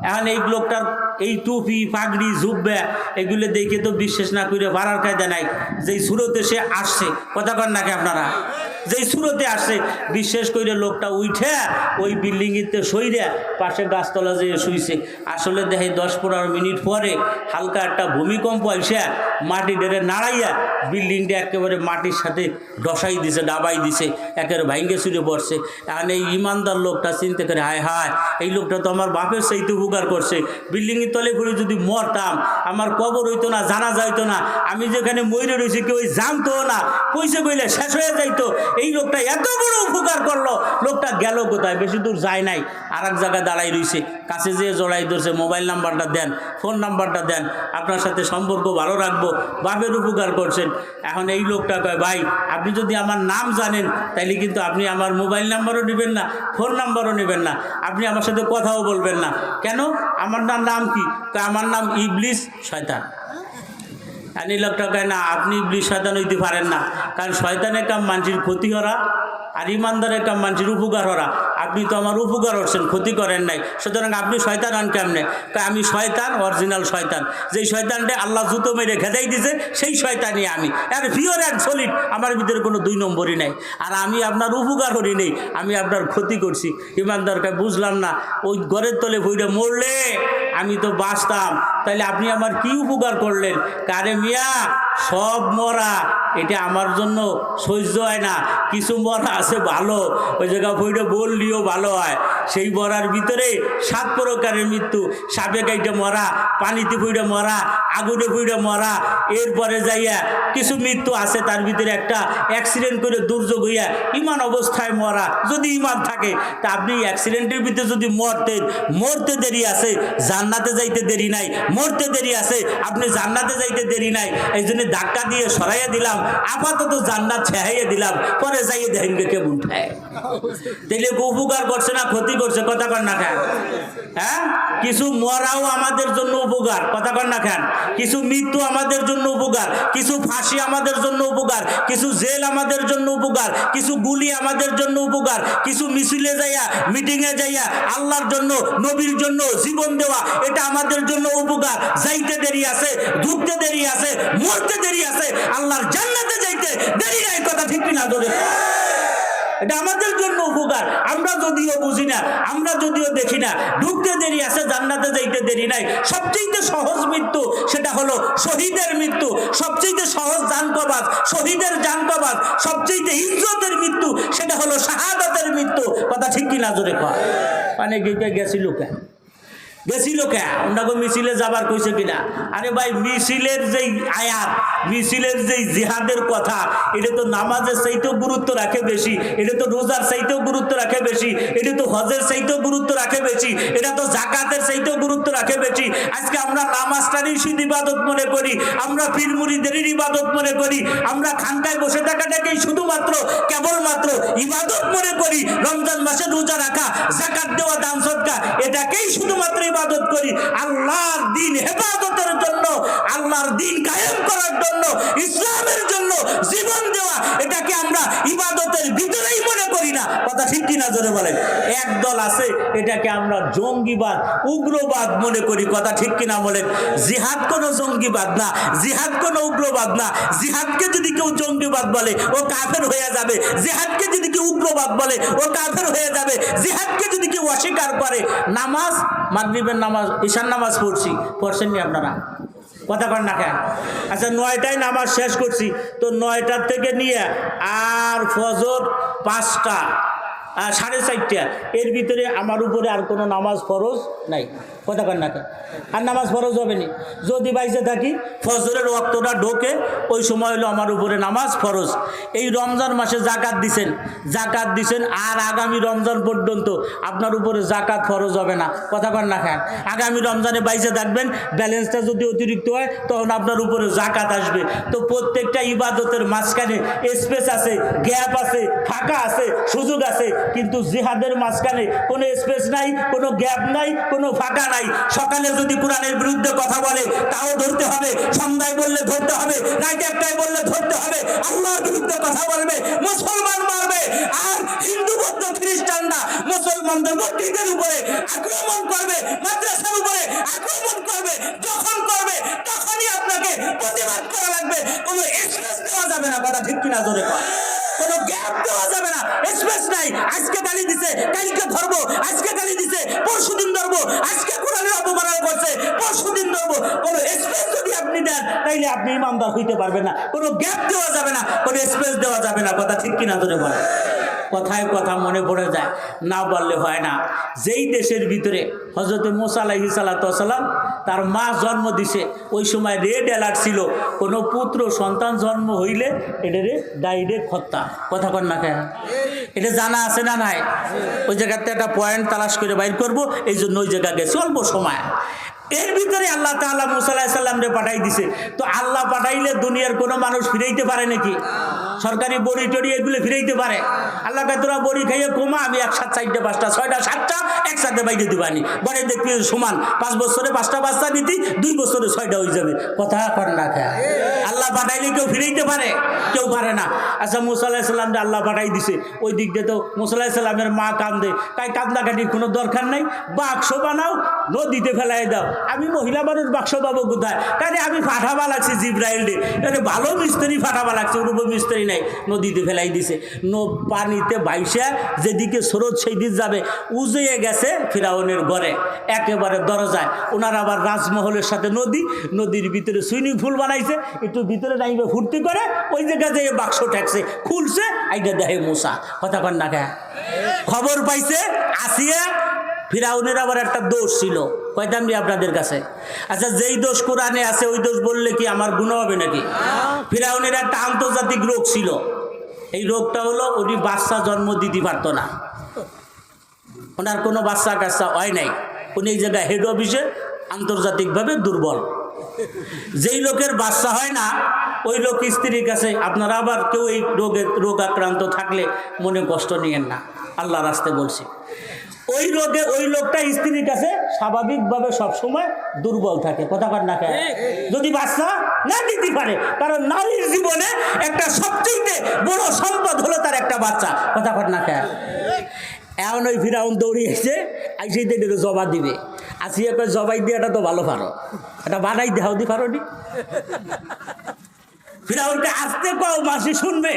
এখন এই লোকটার এই টুপি, পাগড়ি, জুব্বা এগুলো দেখে তো বিশ্বাস না করে ভাড়ার কায়দা নাই। যেই সুরতে সে আসছে, কথা কন নাকি আপনারা? যেই সুরতে আসছে বিশ্বাস করে লোকটা উঠে ওই বিল্ডিংয়েতে সইরে পাশে গাছতলা যেয়ে শুইছে। আসলে দেখে 10-15 মিনিট পরে হালকা একটা ভূমিকম্প এসে মাটি ডেরে নাড়াইয়া বিল্ডিংটা একেবারে মাটির সাথে ডসাই দিছে, ডাবাই দিছে, একেবারে ভাঙ্গে চুরে পড়ছে। এখন এই ইমানদার লোকটা চিন্তা করে, হায় হায়, এই লোকটা তো আমার বাপের চাইতে উপকার করছে। বিল্ডিংয়ের তলে পড়ে যদি মরতাম আমার কবর হইতো না, জানা যাইতো না, আমি যেখানে মরে রয়েছি কেউ জানতো না, পয়সা কইলে শেষ হয়ে যাইতো। এই লোকটা এত বড় উপকার করলো, লোকটা গেল কোথায়? বেশি দূর যায় নাই, আর এক জায়গায় দাঁড়াই রয়েছে। কাছে যেয়ে জড়াই ধরছে, মোবাইল নাম্বারটা দেন, ফোন নাম্বারটা দেন, আপনার সাথে সম্পর্ক ভালো রাখবো, বাপের উপকার করছেন। এখন এই লোকটা কয়, ভাই আপনি যদি আমার নাম জানেন তাইলে কিন্তু আপনি আমার মোবাইল নাম্বারও নেবেন না, ফোন নাম্বারও নেবেন না, আপনি আমার সাথে কথাও বলবেন না। কেন? আমার নাম কি? আমার নাম ইবলিস, শয়তান। আর এই লোকটা কয়, না আপনি ইবলিস শয়তান হইতে পারেন না, কারণ শয়তানের কাম মানুষের ক্ষতি করা, আর ইমানদারের কাম মানুষের উপকার করা। আপনি তো আমার উপকার করছেন, ক্ষতি করেন নাই, সুতরাং আপনি শয়তান হন কেমনে? আমি শয়তান, অরিজিনাল শয়তান। যেই শয়তানটা আল্লাহ জুতো মেরে খেদাই দিছে সেই শয়তানই আমি, আর পিওর অ্যান্ড সলিড। আমার ভিতরে কোনো 2 নম্বরই নাই। আর আমি আপনার উপকার করি নেই, আমি আপনার ক্ষতি করছি। ইমানদারকে বুঝলাম না, ওই ঘরের তলে বইটা মরলে আমি তো বাঁচতাম, তাহলে আপনি আমার কি উপকার করলেন? কারে মিয়া, সব মরা এটা আমার জন্য সহ্য হয় না। কিছু মরা আছে ভালো, ওই জায়গা বইটা বললিও ভালো হয়। সেই মরার ভিতরে 7 প্রকারের মৃত্যু, সাপে কাইটে মরা, পানিতে পইড়ে মরা, আগুনে পইড়ে মরা, এরপরে যাইয়া কিছু মৃত্যু আছে তার ভিতরে একটা অ্যাক্সিডেন্ট করে দুর্যোগ হইয়া ইমান অবস্থায় মরা। যদি ইমান থাকে তা আপনি অ্যাক্সিডেন্টের ভিতরে যদি মরতেন, মরতে দেরি আছে, জান্নাতে যাইতে দেরি নাই, মরতে দেরি আছে, আপনি জান্নাতে যাইতে দেরি নাই। এই জন্য ধাক্কা দিয়ে সরাইয়া দিলাম, আপাতত জান্নাত ছেড়াইয়া দিলাম, পরে যাইয়ে দেখেন কেমন উঠায়। তাইলে উপকার করছে না ক্ষতি করছে? কথা কর না কেন? হ্যাঁ, কিছু মরাও আমাদের জন্য উপকার, কথা কর না কেন? কিছু মৃত্যু আমাদের জন্য উপকার, কিছু ফাঁসি আমাদের জন্য উপকার, কিছু জেল আমাদের জন্য উপকার, কিছু গুলি আমাদের জন্য উপকার, কিছু মিছিলে যাইয়া, মিটিংয়ে যাইয়া আল্লাহর জন্য, নবীর জন্য জীবন দেওয়া, এটা আমাদের জন্য উপকার। যাইতে দেরি আছে, ঢুকতে দেরি আছে, মরতে দেরি আছে, আল্লাহর জান্নাতে যাইতে দেরি নাই। কথা ঠিক কিনা? এটা আমাদের জন্য উপকার। আমরা যদিও বুঝি না, আমরা যদিও দেখি না, ঢুকতে দেরি আছে, জান্নাতে যাইতে দেরি নাই। সবচেয়ে সহজ মৃত্যু সেটা হলো শহীদের মৃত্যু। সবচেয়ে সহজ জান কবাজ শহীদের জান কবাজ। সবচেয়ে ইজ্জতের মৃত্যু সেটা হলো শাহাদাতের মৃত্যু। কথা ঠিক কিনা? জোরে কয়। মানে গেছিল কেন? গেছিল কে ওনাকে মিছিলে যাবার কইছে কিনা? আরে ভাই, মিছিলের যেই আয়াত, মিছিলের যেই জিহাদের কথা, এটা তো নামাজের চাইতেও গুরুত্ব রাখে বেশি, এটা তো রোজার চাইতেও গুরুত্ব রাখে বেশি, এটা তো হজের চাইতেও গুরুত্ব রাখে বেশি, এটা তো জাকাতের চাইতেও গুরুত্ব রাখে বেশি। আজকে আমরা নামাজটারই শুধু ইবাদত মনে করি, আমরা পীর মুরিদেরই ইবাদত মনে করি, আমরা খানকায় বসে থাকাটাকেই শুধুমাত্র কেবলমাত্র ইবাদত মনে করি। রমজান মাসে রোজা রাখা, যাকাত দেওয়া, দান সদকা, এটাকেই শুধুমাত্র ইবাদত করি। আল্লাহর দ্বীন হেফাজতের জন্য, আল্লাহর দ্বীন কায়েম করার জন্য, ইসলামের জন্য জীবন দেওয়া, এটাকে আমরা ইবাদতের ভিতরেই মনে করি না। কথা ঠিক কিনা জোরে বলেন? একদল আছে এটাকে আমরা জঙ্গিবাদ, উগ্রবাদ মনে করি। কথা ঠিক কিনা বলেন? জিহাদ কোনো জঙ্গিবাদ না, জিহাদ কোনো উগ্রবাদ না। জিহাদকে যদি কেউ জঙ্গিবাদ বলে ও কাফের হয়ে যাবে, জিহাদকে যদি কেউ উগ্রবাদ বলে ও কাফের হয়ে যাবে। জিহাদকে যদি কেউ অস্বীকার করে, নামাজ, মাগরিবের নামাজ, ঈশার নামাজ পড়ছেন নি আপনারা? কথা কন না কেন? আচ্ছা, 9টায় নামাজ শেষ করছি, তো 9টার থেকে নিয়ে আর ফজর 5টা, 4:30, এর ভিতরে আমার উপরে আর কোনো নামাজ ফরজ নাই। কথা কন না কেন? আর নামাজ ফরজ হবে নি। যদি বাইসে থাকি, ফজরের ওয়াক্তটা ঢোকে, ওই সময় হলো আমার উপরে নামাজ ফরজ। এই রমজান মাসে জাকাত দিছেন, আর আগামী রমজান পর্যন্ত আপনার উপরে জাকাত ফরজ হবে না। কথা কন না কেন? আগামী রমজানে বাইসে থাকবেন, ব্যালেন্সটা যদি অতিরিক্ত হয় তখন আপনার উপরে জাকাত আসবে। তো প্রত্যেকটা ইবাদতের মাঝখানে স্পেস আছে, গ্যাপ আছে, ফাঁকা আছে, সুযোগ আছে, কিন্তু জিহাদের মাঝখানে কোনো স্পেস নাই, কোনো গ্যাপ নাই, কোনো ফাঁকা নাই। সকালে যদি কোরআনের বিরুদ্ধে কথা বলে তাও ধরতে হবে, সন্ধ্যায় বললে ধরতে হবে, রাত 1টায় বললে ধরতে হবে। আল্লাহর বিরুদ্ধে কথা বলবে, মুসলমান মারবে, আর হিন্দু বৌদ্ধ খ্রিস্টানরা মুসলমানদের মসজিদের উপরে আক্রমণ করবে, মাদ্রাসার উপরে আক্রমণ করবে। যখন করবে তখনই আপনাকে প্রতিবাদ করা লাগবে। কোনো স্পেস দেওয়া যাবে না। কথা ঠিক কিনা জোরে কর? কোনো গ্যাপ দেওয়া যাবে না, স্পেস নাই। আজকে গালি দিছে, কালকে ধরবো, আজকে গালি দিছে, পরশুদিন ধরবো, আজকে কোরআনের অপমাননা করছে, পরশুদিন ধরবো। কোনো স্পেস যদি আপনি দেন তাইলে আপনি ইমানদার হইতে পারবেন না। কোনো গ্যাপ দেওয়া যাবে না, কোনো স্পেস দেওয়া যাবে না। কথা ঠিক কিনা ধরে বলে? কথায় কথা মনে পড়ে যায়, না বললে হয় না। যেই দেশের ভিতরে হযরত মুসা আলাইহিস সালাতু ওয়াস সালাম তার মা জন্ম দিছে, ওই সময় রেড অ্যালার্ট ছিল, কোনো পুত্র সন্তান জন্ম হইলে এটারে ডাইরেক্ট হত্যা। কথা কন না কেন? এটা জানা আছে না নাই? ওই জায়গাতে একটা পয়েন্ট তালাশ করে বাইর করবো, এই জন্য ওই জায়গা গেছে অল্প সময়। এর ভিতরে আল্লাহ তাআলা মুসা আলাইহিস সালামরে পাঠাই দিছে। তো আল্লাহ পাঠাইলে দুনিয়ার কোনো মানুষ ফিরাইতে পারে নাকি? সরকারি বড়ি টড়ি এগুলো ফিরাইতে পারে? আল্লাহ কে তোরা বড়ি খাইয়ে কমা, আমি 1 7 4 5 6 7 একসাথে বাইরে দিবানি, বড়ে দেখবি সমান। 5 বছরে 5টা বাচ্চা নিতি, 2 বছরে 6টা হয়ে যাবে। কথা কর না খায়? আল্লাহ পাঠাইলে কেউ ফিরাইতে পারে? কেউ পারে না। আচ্ছা, মুসা আলাইহিস সালামকে আল্লাহ পাঠাই দিছে, ওই দিক দিয়ে তো মুসা আলাইহিস সালামের মা কান্দে, তাই কান্দাকাটির কোনো দরকার নাই, বাক্স বানাও, নদীতে ফেলাই দাও। আমি মহিলা মানুষ, বাক্স পাবো কোথায়? তাই আমি ফাটাবা লাগছে জিব্রাইল রে, ভালো মিস্ত্রি ফাটাবা লাগছে, ওর উপর মিস্ত্রি নাই, নদীতে ফেলাই দিছে। পানিতে বাইসা যেদিকে স্রোত সেই দিক যাবে, উজে গেছে ফিরাউনের ঘরে, একেবারে দরজায়। ওনার আবার রাজমহলের সাথে নদী, নদীর ভিতরে সুইমিং পুল বানাইছে, একটু ভিতরে নাইবে ফুর্তি করে, ওই জায়গায় যে বাক্স ঠেকছে, খুলছে, আইটা দেখে মুসা। কথা কন না কে? খবর পাইছে আসিয়া। ফিরাউনের আবার একটা দোষ ছিল, কইতাম রে আপনাদের কাছে। আচ্ছা, যেই দোষ কোরআনে আছে ওই দোষ বললে কি আমার গুনাহ হবে নাকি? ফিরাউনের একটা আন্তর্জাতিক রোগ ছিল। এই রোগটা হলো, উনি বাচ্চা জন্ম দিতে পারতো না, ওনার কোনো বাচ্চা কাচ্চা হয় নাই। উনি এই জায়গায় হেড অফিসে আন্তর্জাতিকভাবে দুর্বল। যেই লোকের বাচ্চা হয় না ওই লোক স্ত্রীর কাছে, আপনারা আবার কেউ এই রোগ আক্রান্ত থাকলে মনে কষ্ট নিয়েন না, আল্লাহ রাস্তে বলছি। ওই রোগে ওই লোকটা স্ত্রীর কাছে স্বাভাবিকভাবে সবসময় দুর্বল থাকে। কথা কর না কেন? যদি বাচ্চা না দিতে পারে, কারণ নারীর জীবনে একটা সবচেয়ে বড় সম্পদ হলো তার একটা বাচ্চা। কথা কর না কেন? এমন ওই ফিরাউন দৌড়িয়েছে, আইসে দিয়ে জবা দিবে। আসিয়া করে জবাই দিয়ে, এটা তো ভালো পারো, এটা বানাই দেখাও দি পারো নি। ফিরাউনকে আসতে কও, মাসি শুনবে,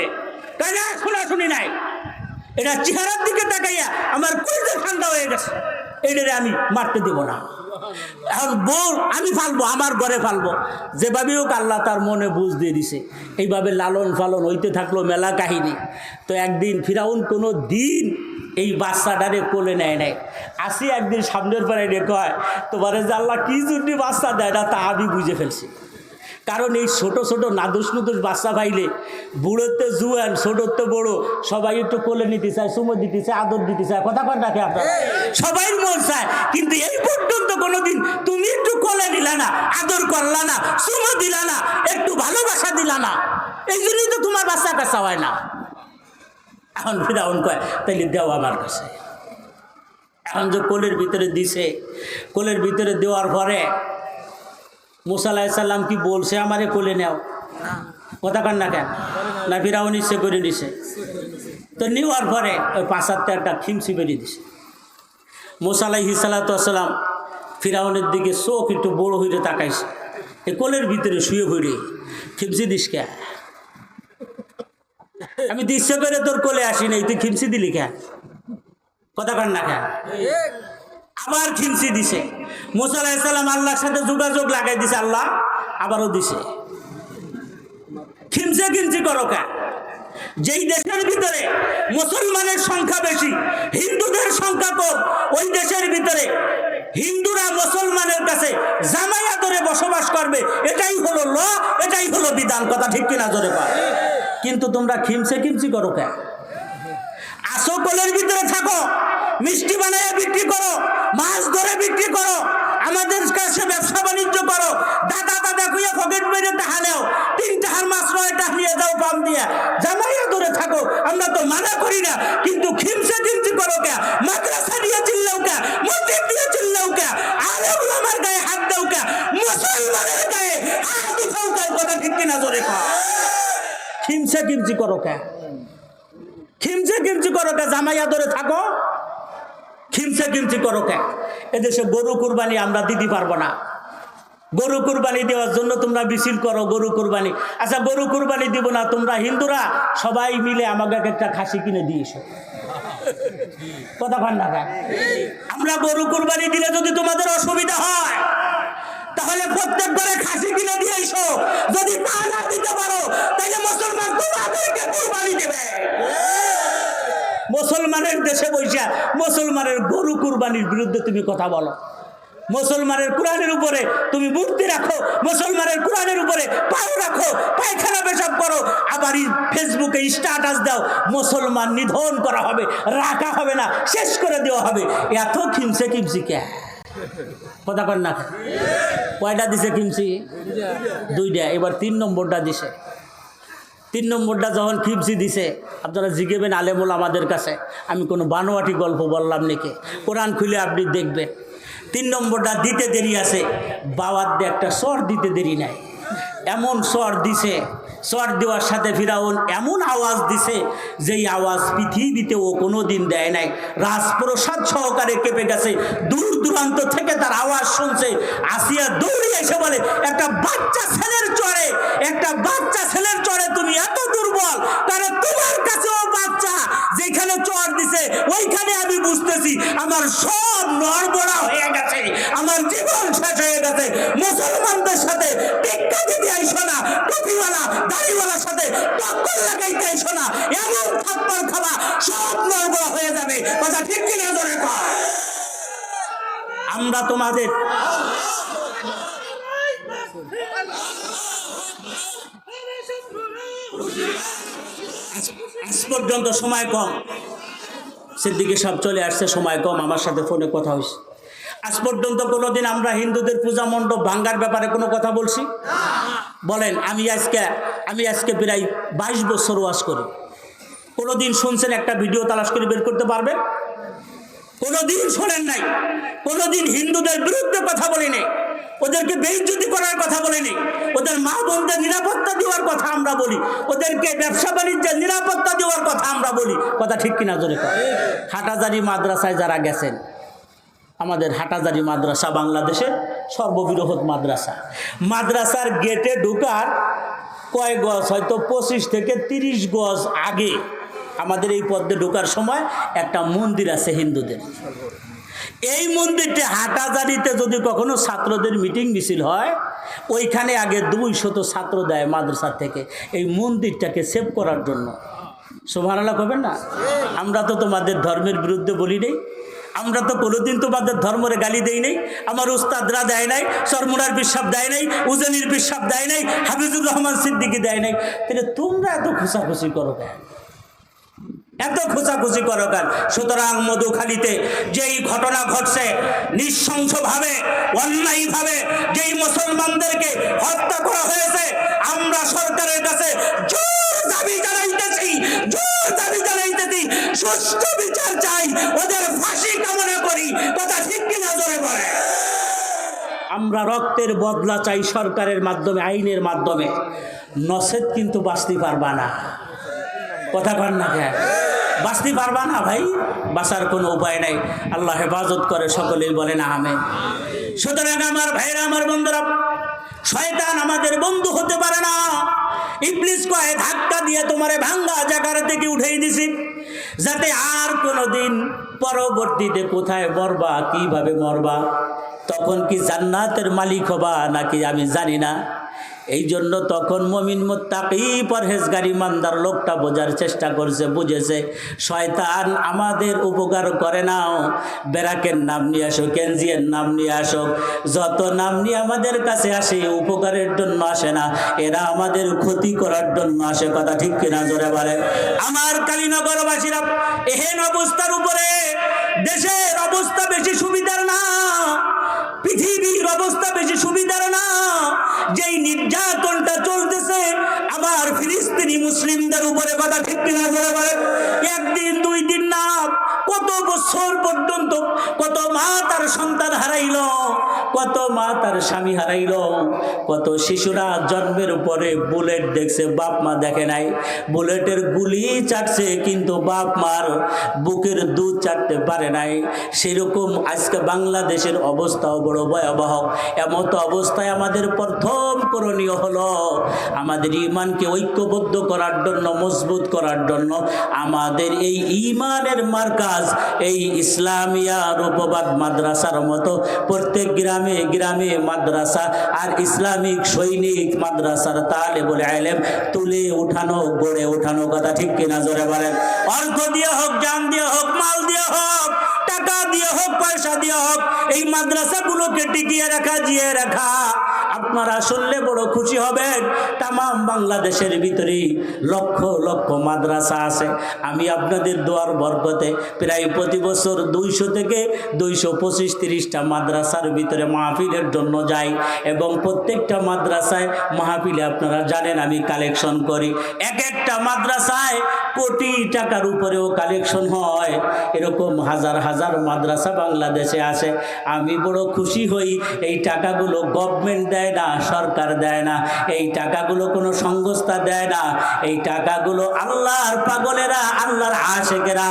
তাই না? শোনাশুনি নাই। এটা চেহারার দিকে তাকাইয়া আমার কলিজা ঠান্ডা হয়ে গেছে, এটারে আমি মারতে দেব না। এখন বউ আমি ফালবো, আমার ঘরে ফালবো। যেভাবে হোক আল্লাহ তার মনে বুঝ দিয়ে দিছে। এইভাবে লালন পালন হইতে থাকলো, মেলা কাহিনী। তো একদিন ফিরাউন কোনো দিন এই বাচ্চাটারে কোলে নেয় নাই। আসি একদিন সামনের পাড়ায় রে কয়, তোমার যে আল্লাহ কি জন্য বাচ্চা দেয় না তা আমি বুঝে ফেলছি। কারণ এই ছোট ছোট নাদুস নুদুস বাচ্চা পাইলে বুড়োতে জুয়ান ছোটতে বড় সবাই একটু কোলে নিতে চায়, চুমো দিতে চায়, আদর দিতে চায়, কথা কন রাখে আপনার সবাই মন চায়। কিন্তু এই পর্যন্ত কোনোদিন তুমি একটু কোলে নিলা না, আদর করলা না, চুমো দিলা না, একটু ভালোবাসা দিলা না, এই জন্যই তো তোমার বাচ্চা কাচ্চা হয় না। এখন ফিরাউন কয় তাইলে দেও আমার কাছে। এখন যে কোলের ভিতরে দিছে, কোলের ভিতরে দেওয়ার পরে মুসা আলাইহিস সালাম কি বলছে আমারে কোলে নেও? কথা কান না কেন? না ফিরাউন ইচ্ছে করে নিছে? তো নেওয়ার পরে ওই পাশাতে একটা খিমসি বেরিয়ে দিছে। মুসা আলাইহিস সালাম ফিরাউনের দিকে চোখ একটু বড় হইলে তাকাইছে, এ কোলের ভিতরে শুয়ে পড়ে খিমসি দিস কে? আমি দিচ্ছে করে তোর কোলে আসি নাই, তুই খিমসি দিলি কে? কথা কান না কেন? আবার খিমসি দিছে। মুসা আলাইহিস সালাম আল্লাহর সাথে যোগাযোগ লাগাই দিছে, আল্লাহ আবারও দিছে। খিমসে খিমসি করো কে? যেই দেশের ভিতরে মুসলমানের সংখ্যা বেশি, হিন্দুদের সংখ্যা কম, ওই দেশের ভিতরে হিন্দুরা মুসলমানের কাছে জামাই আদরে বসবাস করবে, এটাই হলো ল, এটাই হলো বিধান। কথা ঠিক কিনা জোরে পায়? কিন্তু তোমরা খিমসে খিমসি করো কে? আসো কোলের ভিতরে থাকো, মিষ্টি বানায় বিক্রি করো, মাছ ধরে বিক্রি করো, আমাদের কাছে ব্যবসা বাণিজ্য করো, দাদা দাদা কুইয়া পকেট মেরে টাকা নেও, 3 টাকার মাছ 9 টাকা নিয়ে যাও পাম দিয়া, জামাইয়া ধরে থাকো, আমরা তো মানা করি না। কিন্তু খিমসে খিমসি করো কে? মাদ্রাসা দিয়ে চিল্লাও কে? মসজিদ দিয়ে চিল্লাও কে? আলেম ওলামার গায়ে হাত দাও কে? মুসলমানের গায়ে হাত দিও কে? কথা ঠিক কিনা জোরে কও? খিমসে খিমসি করো কে? খিমসে খিমসি করো কে? জামাইয়া ধরে থাকো, খিমসে খিমসি করো কে? এদেশে গরু কুরবানি আমরা দিতে পারবো না। গরু কুরবানি দেওয়ার জন্য তোমরা মিছিল করো গরু কুরবানি। আচ্ছা গরু কুরবানি দিব না, তোমরা হিন্দুরা সবাই মিলে আমাকে একটা খাসি কিনে দিয়েছো, কথা কান না কেন? আমরা গরু কুরবানি দিলে যদি তোমাদের অসুবিধা হয় তাহলে প্রত্যেক ঘরে খাসি কিনে দিয়েছো। যদি তা না দিতে পারো তাহলে মুসলমান তোমাদেরকে কুরবানি দেবে। মুসলমানের দেশে বৈশা মুসলমানের গরু কুরবানির বিরুদ্ধে তুমি কথা বলো, মুসলমানের কোরআনের উপরে তুমি মূর্তি রাখো, মুসলমানের কোরআনের উপরে পাও রাখো, পায়খানা পেশাব করো, আবার ফেসবুকে স্ট্যাটাস দাও মুসলমান নিধন করা হবে, রাখা হবে না, শেষ করে দেওয়া হবে। এত খিমসে খিমসি কে? কথা কর না? কয়টা দিছে খিমসি? 2টা। এবার 3 নম্বরটা দিছে। 3 নম্বরটা যখন খিমসি দিছে, আপনারা জিজ্ঞেবেন আলেমুল আমাদের কাছে, আমি কোনো বানোয়াটি গল্প বললাম নাকি? কোরআন খুলে আপনি দেখবেন। 3 নম্বরটা দিতে দেরি আছে, বাওয়াত দিয়ে একটা সর দিতে দেরি নাই, এমন সর দিছে, সর দেওয়ার সাথে ফিরাউন এমন আওয়াজ দিছে যেই আওয়াজ পৃথিবীতে ও কোনো দিন দেয় নাই। রাজপ্রসাদ সহকারে কেঁপে গেছে, দূর দূরান্ত থেকে তার আওয়াজ শুনছে। আসিয়া দৌড়ে এসে বলে, একটা বাচ্চা ছেলের চড়ে, একটা বাচ্চা ছেলের চড়ে তুমি এত দুর্বল, কারণ তোমার কাছেও বাচ্চা যেখানে চড় দিছে ওইখানে আমি বুঝতেছি আমার সব নড়বড়া হয়ে গেছে, আমার জীবন শেষ হয়ে গেছে। মুসলমানদের সাথে টিক্কা দিতে আইসো না, টুপিওয়ালা দাড়িওয়ালার সাথে টক্কর লাগাইতে আইসো না, এমন থাপ্পড় খাওয়া সব নড়বড়া হয়ে যাবে। কথা ঠিক কিনা ধরে কর? আমরা তোমাদের আজ পর্যন্ত সময় কম, সেদিকে সব চলে আসছে, সময় কম, আমার সাথে ফোনে কথা হয়েছে। আজ পর্যন্ত কোনোদিন আমরা হিন্দুদের পূজা মণ্ডপ ভাঙ্গার ব্যাপারে কোনো কথা বলছি? বলেন, আমি আজকে প্রায় 22 বছর ওয়াজ করি, কোনোদিন শুনছেন একটা ভিডিও তালাশ করে বের করতে পারবেন? কোনোদিন শোনেন নাই। কোনোদিন হিন্দুদের বিরুদ্ধে কথা বলিনি, ওদেরকে বেইজ্জতি করার কথা বলিনি, ওদের মা বোনদের নিরাপত্তা দেওয়ার কথা আমরা বলি, ওদেরকে ব্যবসা বাণিজ্যের নিরাপত্তা দেওয়ার কথা আমরা বলি। কথা ঠিক কিনা জোরে কর? হাটাজারি মাদ্রাসায় যারা গেছেন, আমাদের হাটাজারি মাদ্রাসা বাংলাদেশের সর্ববৃহৎ মাদ্রাসা, মাদ্রাসার গেটে ঢুকার কয় গজ, হয়তো 25 থেকে 30 গজ আগে আমাদের এই পথে ঢোকার সময় একটা মন্দির আছে হিন্দুদের। এই মন্দিরটা হাটাজারিতে যদি কখনো ছাত্রদের মিটিং মিছিল হয়, ওইখানে আগে 200 ছাত্র দেয় মাদ্রাসা থেকে এই মন্দিরটাকে সেভ করার জন্য। সুবহানাল্লাহ করবেন না? আমরা তো তোমাদের ধর্মের বিরুদ্ধে বলি নেই, আমরা তো কোনোদিন তোমাদের ধর্মরে গালি দেই নাই, আমার উস্তাদরা দেয় নাই, সরমুনার বিশ্বাস দেয় নাই, উজানির বিশ্বাস দেয় নাই, হাফিজুর রহমান সিদ্দিকী দেয় নাই, তাহলে তোমরা এত খুশাখুশি করো কেন? এত খোঁচাখুচি করো কেন? সুতরাং মধুখালীতে যেই ঘটনা ঘটছে, নৃশংসভাবে অন্যায়ভাবে যেই মুসলমানদেরকে হত্যা করা হয়েছে, আমরা সরকারের কাছে জোর দাবি জানাইতেছি, জোর দাবি জানাইতেছি, সুষ্ঠু বিচার চাই, ওদের ফাঁসি কামনা করি। কথা ঠিক কিনা জোরে বলে? আমরা রক্তের বদলা চাই সরকারের মাধ্যমে, আইনের মাধ্যমে, নসেদ কিন্তু বাঁচতে পারবা না। কথা কর না কেন? বাঁচতে পারবা না ভাই, বাঁচার কোনো উপায় নাই। আল্লাহ হেফাজত করে, সকলেই বলেন আমিন। সুতরাং আমার ভাইরা, আমার বন্ধুরা, শয়তান আমাদের বন্ধু হতে পারে না। ইবলিস কয় ধাক্কা দিয়ে তোমারে ভাঙ্গা জায়গার থেকে উঠেই দিছি, যাতে আর কোনোদিন পরবর্তীতে কোথায় মরবা, কিভাবে মরবা, তখন কি জান্নাতের মালিক হবা নাকি আমি জানি না। এই জন্য তখন মুমিন মুত্তাকি পরহেজগার ইমানদার লোকটা বোঝার চেষ্টা করছে, বুঝেছে শয়তান আমাদের উপকার করে নাও, বেরাকের নাম নিয়ে আসো, কেনজিয়ের নাম নিয়ে আসো, যত নাম নিয়ে আমাদের কাছে আসে উপকারের জন্য আসে না, এরা আমাদের ক্ষতি করার জন্য আসে। কথা ঠিক কিনা জোরে বলে? আমার কালীনগরবাসীরা, এহেন অবস্থার উপরে দেশের অবস্থা বেশি সুবিধার না, পৃথিবীর অবস্থা বেশি সুবিধার না। যেই নির্যাতনটা চলতেছে আবার ফিলিস্তিনি মুসলিমদের উপরে, কথা ঠিক কিনা জোরে বলেন? একদিন দুই দিন না, কত বছর পর্যন্ত কত মা তার সন্তান হারাইল, কত মা তার স্বামী হারাইল, কত শিশুরা জন্মের পরে বুলেট দেখছে, বাপ মা দেখে নাই, বুলেটের গুলি চাটছে কিন্তু বাপ মার বুকের দুধ চাটতে পারে নাই। সেরকম আজকে বাংলাদেশের অবস্থাও বড় ভয়াবহ। এমত অবস্থায় আমাদের প্রথম করণীয় হলো আমাদের ঈমানকে ঐক্যবদ্ধ করার জন্য, মজবুত করার জন্য আমাদের এই ঈমানের মার্কাজ, এই ইসলামিয়া রূপবাদ মাদ্রাসার মতো প্রত্যেক গ্রামে গ্রামে মাদ্রাসা আর ইসলামিক সৈনিক মাদ্রাসার তালেবুল ইলম তুলে উঠানো, গড়ে উঠানো। কথা ঠিক কিনা জোরে বলেন? অর্থ দিয়ে হোক, জান দিয়ে হোক, মাল দিয়ে হোক, টাকা দিয়ে হোক, পয়সা দিয়ে হোক, এই মাদ্রাসাগুলোকে টিকিয়ে রাখা, জিয়ে রাখা। আপনারা শুনলে বড় খুশি হবেন, তাম বাংলাদেশের ভিতরে লক্ষ লক্ষ মাদ্রাসা আছে। আমি আপনাদের দোয়ার বরকতে প্রায় প্রতি বছর 200 থেকে 225-30টা মাদ্রাসার ভিতরে মাহফিলের জন্য যাই, এবং প্রত্যেকটা মাদ্রাসায় মাহফিলে আপনারা জানেন আমি কালেকশন করি। এক একটা মাদ্রাসায় কোটি টাকার উপরেও কালেকশন হয়। এরকম হাজার হাজার মাদ্রাসা বাংলাদেশে আছে। আমি বড় খুশি হই, এই টাকাগুলো গভর্নমেন্ট দেয় না, সরকার দেয় না, এই টাকাগুলো কোনো সংস্থা দেয় না, এই টাকাগুলো আল্লাহর পাগলেরা, আল্লাহর আশেকেরা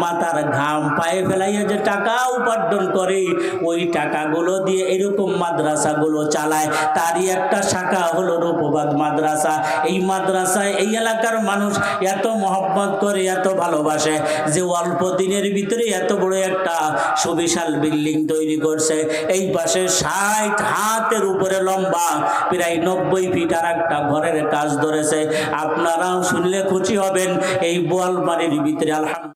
মাথার ঘাম পায়ে ফেলাইয়া যে টাকা উপার্জন করে, ওই টাকাগুলো দিয়ে এরকম মাদ্রাসাগুলো চালায়। তারই একটা শাখা হলো রূপবাদ মাদ্রাসা। এই মাদ্রাসায় এই এলাকার মানুষ এত মহব্বত করে, এত ভালোবাসে যে অল্প দিনের ভিতরে এত বড় একটা সুবিশাল বিল্ডিং তৈরি করছে। এই পাশে 60 হাতের উপরে লম্বা প্রায় 90 ফিট আর একটা ঘরের কাজ ধরেছে। আপনারাও শুনলে খুশি হবেন। এই বোয়ালমারির ভিতরে আলহামদুলিল্লাহ